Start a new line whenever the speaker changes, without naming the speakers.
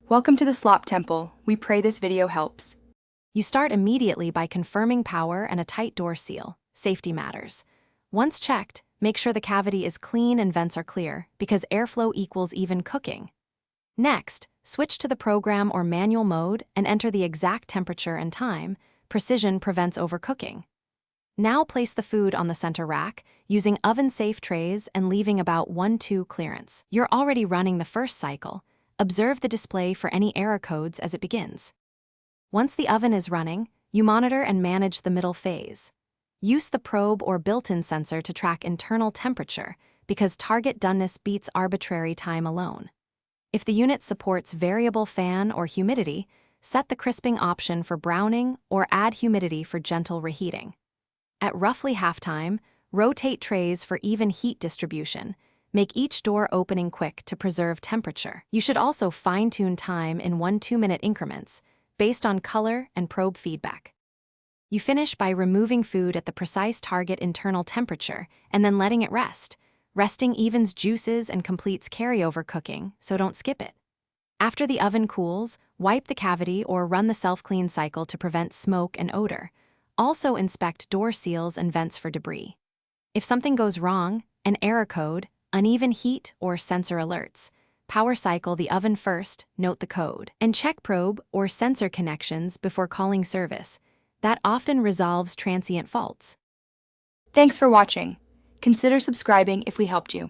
Welcome to the Slop Temple. We pray this video helps.
You start immediately by confirming power and a tight door seal. Safety matters. Once checked, make sure the cavity is clean and vents are clear, because airflow equals even cooking. Next, switch to the program or manual mode and enter the exact temperature and time. Precision prevents overcooking. Now place the food on the center rack, using oven-safe trays and leaving about 1-2 clearance. You're already running the first cycle. Observe the display for any error codes as it begins. Once the oven is running, you monitor and manage the middle phase. Use the probe or built-in sensor to track internal temperature, because target doneness beats arbitrary time alone. If the unit supports variable fan or humidity, set the crisping option for browning or add humidity for gentle reheating. At roughly halftime, rotate trays for even heat distribution. Make each door opening quick to preserve temperature. You should also fine-tune time in 1-2-minute increments, based on color and probe feedback. You finish by removing food at the precise target internal temperature and then letting it rest. Resting evens juices and completes carryover cooking, so don't skip it. After the oven cools, wipe the cavity or run the self-clean cycle to prevent smoke and odor. Also inspect door seals and vents for debris. If something goes wrong, an error code, uneven heat, or sensor alerts, power cycle the oven first, note the code, and check probe or sensor connections before calling service. That often resolves transient faults.
Thanks for watching. Consider subscribing if we helped you.